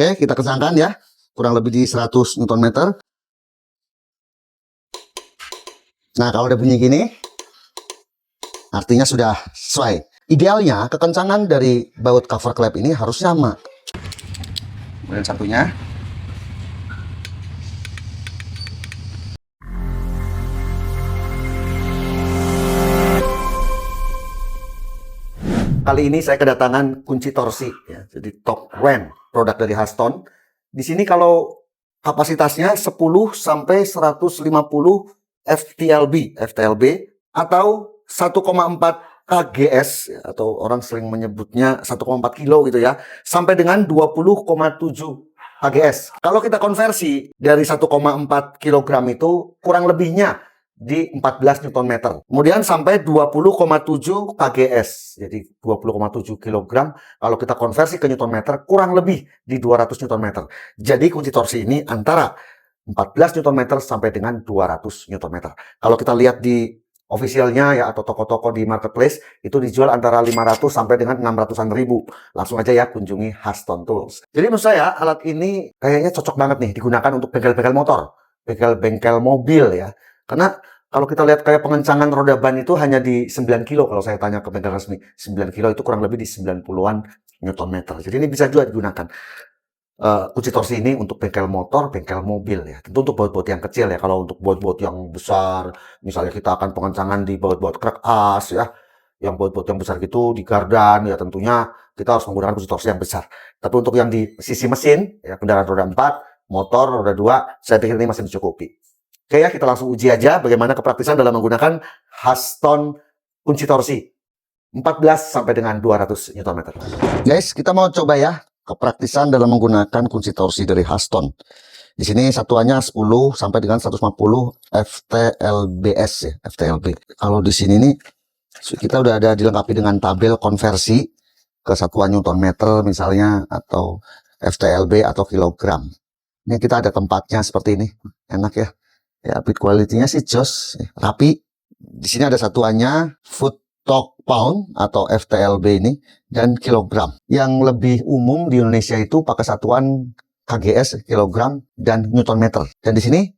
Oke, kita kencangkan ya. Kurang lebih di 100 Nm. Nah, kalau udah bunyi gini, artinya sudah sesuai. Idealnya, kekencangan dari baut cover klep ini harus sama. Kemudian satunya. Kali ini saya kedatangan kunci torsi, ya, jadi top RAM, produk dari Haston. Di sini kalau kapasitasnya 10 sampai 150 FTLB atau 1,4 kgs, atau orang sering menyebutnya 1,4 kilo gitu ya, sampai dengan 20,7 kgs. Kalau kita konversi dari 1,4 kilogram itu kurang lebihnya di 14 Nm. Kemudian sampai 20,7 kgs. Jadi 20,7 kg kalau kita konversi ke Newton meter kurang lebih di 200 Nm. Jadi kunci torsi ini antara 14 Nm sampai dengan 200 Nm. Kalau kita lihat di officialnya ya, atau toko-toko di marketplace, itu dijual antara 500 sampai dengan 600-an ribu. Langsung aja ya kunjungi Haston Tools. Jadi menurut saya alat ini kayaknya cocok banget nih digunakan untuk bengkel-bengkel motor, bengkel-bengkel mobil ya. Karena kalau kita lihat kayak pengencangan roda ban itu hanya di 9 kilo. Kalau saya tanya ke bengkel resmi, 9 kilo itu kurang lebih di 90-an Newton meter. Jadi ini bisa juga digunakan. Kunci torsi ini untuk bengkel motor, bengkel mobil ya. Tentu untuk baut-baut yang kecil ya. Kalau untuk baut-baut yang besar, misalnya kita akan pengencangan di baut-baut crack as ya, yang baut-baut yang besar gitu di gardan ya, tentunya kita harus menggunakan kunci torsi yang besar. Tapi untuk yang di sisi mesin ya, kendaraan roda 4, motor roda 2, saya pikir ini masih mencukupi. Oke ya, kita langsung uji aja bagaimana kepraktisan dalam menggunakan Haston kunci torsi 14 sampai dengan 200 Nm. Guys, kita mau coba ya kepraktisan dalam menggunakan kunci torsi dari Haston. Di sini satuannya 10 sampai dengan 150 FTLBS ya, FTLB. Kalau di sini nih kita udah ada dilengkapi dengan tabel konversi ke satuan Newton meter misalnya, atau FTLB atau kilogram. Ini kita ada tempatnya seperti ini. Enak ya. Ya, bit quality-nya sih jos, rapi. Di sini ada satuannya foot torque pound atau FTLB ini, dan kilogram. Yang lebih umum di Indonesia itu pakai satuan kgs, kilogram, dan Newton meter. Dan di sini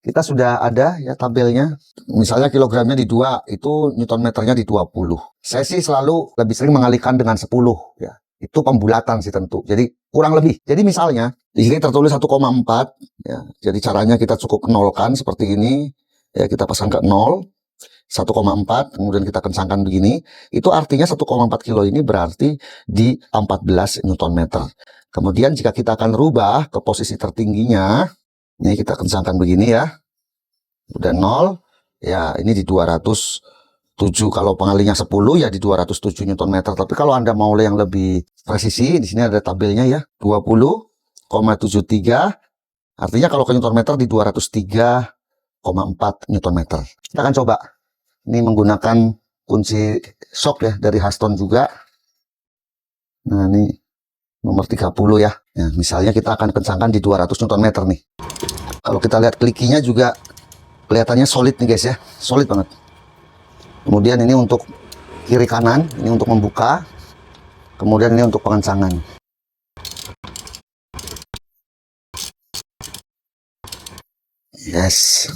kita sudah ada ya tabelnya. Misalnya kilogramnya di 2, itu Newton meternya di 20. Saya sih selalu lebih sering mengalihkan dengan 10 ya. Itu pembulatan sih tentu. Jadi kurang lebih. Jadi misalnya di sini tertulis 1,4 ya. Jadi caranya kita cukup nolkan seperti ini. Ya, kita pasang ke 0. 1,4, kemudian kita kencangkan begini. Itu artinya 1,4 kilo ini berarti di 14 Newton meter. Kemudian jika kita akan rubah ke posisi tertingginya, ini kita kencangkan begini ya. Udah 0. Ya, ini di 207. Kalau pengalinya 10 ya di 207 Newton meter. Tapi kalau Anda mau yang lebih presisi, di sini ada tabelnya ya. 20,73. Artinya kalau ke Newton meter di 203,4 Newton meter. Kita akan coba. Ini menggunakan kunci shock ya dari Haston juga. Nah, ini nomor 30 ya. Ya, misalnya kita akan kencangkan di 200 Newton meter nih. Kalau kita lihat klikinya juga kelihatannya solid nih guys ya. Solid banget. Kemudian ini untuk kiri kanan, ini untuk membuka. Kemudian ini untuk pengencangan. Yes.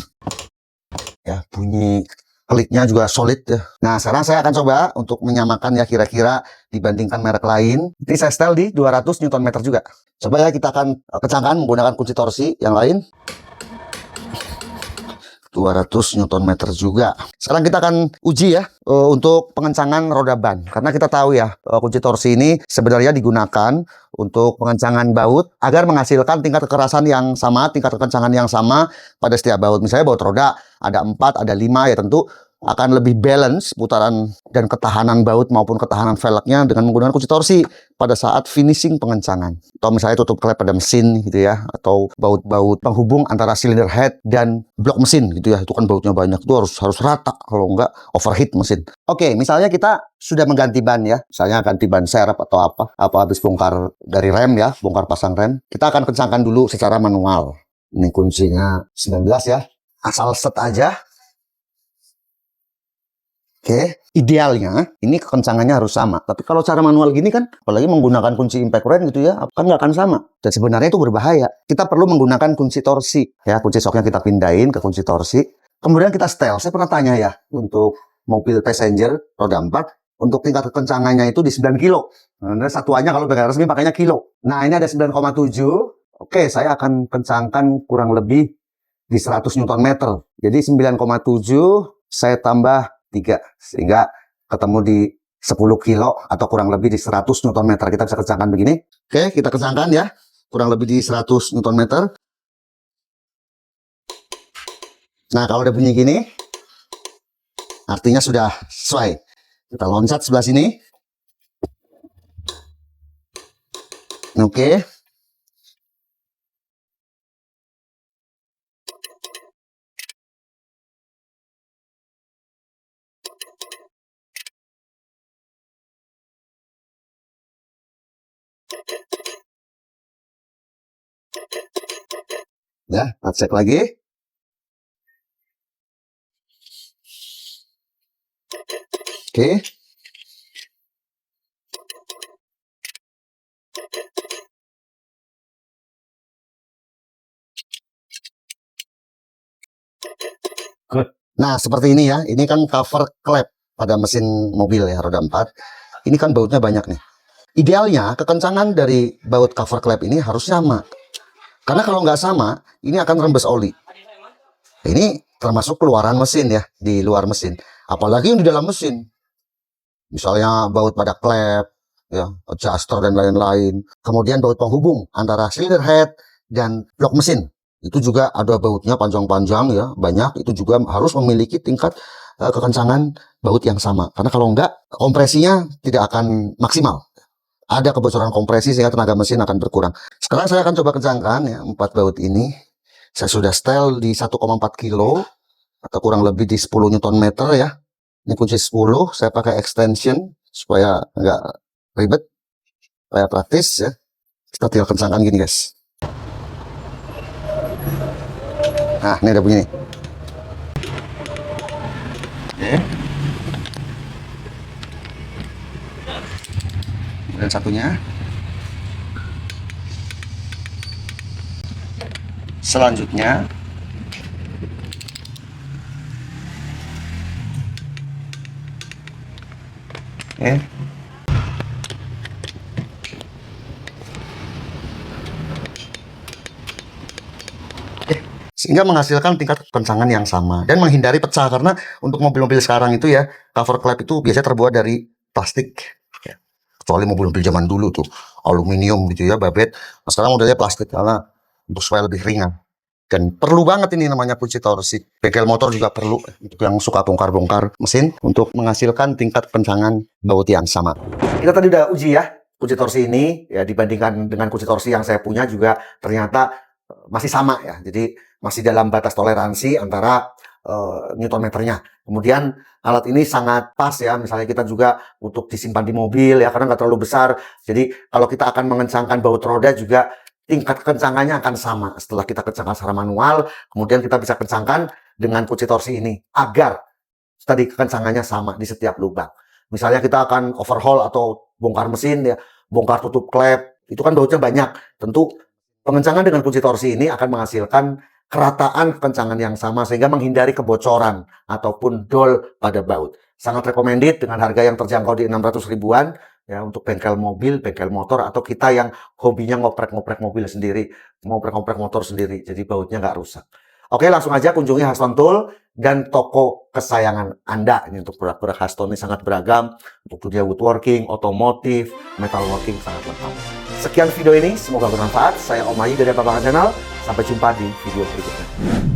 Ya, bunyi kliknya juga solid ya. Nah, sekarang saya akan coba untuk menyamakan ya kira-kira dibandingkan merek lain. Ini saya setel di 200 Newton meter juga. Coba ya kita akan kencangkan menggunakan kunci torsi yang lain. 200 Newton meter juga. Sekarang kita akan uji ya untuk pengencangan roda ban. Karena kita tahu ya kunci torsi ini sebenarnya digunakan untuk pengencangan baut agar menghasilkan tingkat kekerasan yang sama, tingkat kekencangan yang sama pada setiap baut. Misalnya baut roda ada 4, ada 5 ya, tentu akan lebih balance putaran dan ketahanan baut maupun ketahanan velgnya dengan menggunakan kunci torsi pada saat finishing pengencangan. Atau misalnya tutup klep pada mesin gitu ya, atau baut-baut penghubung antara silinder head dan blok mesin gitu ya. Itu kan bautnya banyak, itu harus rata, kalau enggak overheat mesin. Oke, misalnya kita sudah mengganti ban ya, misalnya ganti ban serep atau apa habis bongkar dari rem ya, bongkar pasang rem. Kita akan kencangkan dulu secara manual. Ini kuncinya 19 ya, asal set aja. Oke, idealnya ini kekencangannya harus sama. Tapi kalau cara manual gini kan, apalagi menggunakan kunci impact wrench gitu ya, kan nggak akan sama. Dan sebenarnya itu berbahaya. Kita perlu menggunakan kunci torsi. Ya, kunci shocknya kita pindahin ke kunci torsi. Kemudian kita setel. Saya pernah tanya ya, untuk mobil passenger roda 4, untuk tingkat kekencangannya itu di 9 kilo. Nah, satuannya kalau bengkel resmi pakainya kilo. Nah, ini ada 9,7. Oke, saya akan kencangkan kurang lebih di 100 Nm. Jadi 9,7 saya tambah 3, sehingga ketemu di 10 kilo atau kurang lebih di 100 Nm. Kita bisa kencangkan begini. Oke, kita kencangkan ya. Kurang lebih di 100 Nm. Nah, kalau udah bunyi gini, artinya sudah sesuai. Kita loncat sebelah sini. Oke. Ya, kita cek lagi. Oke. Good. Nah, seperti ini ya. Ini kan cover klep pada mesin mobil ya, roda 4. Ini kan bautnya banyak nih. Idealnya, kekencangan dari baut cover klep ini harus sama. Karena kalau nggak sama, ini akan rembes oli. Ini termasuk keluaran mesin ya, di luar mesin. Apalagi yang di dalam mesin. Misalnya baut pada klep, ya, adjuster dan lain-lain. Kemudian baut penghubung antara cylinder head dan blok mesin. Itu juga ada bautnya panjang-panjang ya, banyak. Itu juga harus memiliki tingkat kekencangan baut yang sama. Karena kalau enggak, kompresinya tidak akan maksimal. Ada kebocoran kompresi sehingga tenaga mesin akan berkurang. Sekarang saya akan coba kencangkan ya, 4 baut ini. Saya sudah setel di 1,4 kilo atau kurang lebih di 10 Nm ya. Ini kunci 10, saya pakai extension supaya nggak ribet, supaya praktis ya. Kita tinggal kencangkan gini guys. Nah, ini ada bunyi nih. Oke. Dan satunya. Selanjutnya. Oke. Sehingga menghasilkan tingkat kekencangan yang sama dan menghindari pecah, karena untuk mobil-mobil sekarang itu ya, cover klep itu biasanya terbuat dari plastik ya. Kecuali mobil-mobil zaman dulu tuh aluminium gitu ya, babet. Nah, sekarang modelnya plastik karena untuk supaya lebih ringan. Dan perlu banget ini namanya kunci torsi. Bengkel motor juga perlu untuk yang suka bongkar-bongkar mesin untuk menghasilkan tingkat kencangan baut yang sama. Kita tadi udah uji ya kunci torsi ini ya, dibandingkan dengan kunci torsi yang saya punya juga ternyata masih sama ya. Jadi masih dalam batas toleransi antara Newton meternya. Kemudian alat ini sangat pas ya, misalnya kita juga untuk disimpan di mobil ya, karena nggak terlalu besar. Jadi kalau kita akan mengencangkan baut roda juga tingkat kencangannya akan sama. Setelah kita kencangkan secara manual, kemudian kita bisa kencangkan dengan kunci torsi ini agar tadi kekencangannya sama di setiap lubang. Misalnya kita akan overhaul atau bongkar mesin ya, bongkar tutup klep, itu kan bautnya banyak. Tentu pengencangan dengan kunci torsi ini akan menghasilkan kerataan kekencangan yang sama sehingga menghindari kebocoran ataupun dol pada baut. Sangat recommended dengan harga yang terjangkau di 600 ribuan ya, untuk bengkel mobil, bengkel motor, atau kita yang hobinya ngoprek-ngoprek mobil sendiri, ngoprek-ngoprek motor sendiri, jadi bautnya nggak rusak. Oke, langsung aja kunjungi Haston Tool dan toko kesayangan Anda. Ini untuk produk-produk Haston ini sangat beragam, untuk dunia woodworking, otomotif, metalworking, sangat lengkap. Sekian video ini, semoga bermanfaat. Saya Om Ayi dari Babakan Channel. Sampai jumpa di video berikutnya.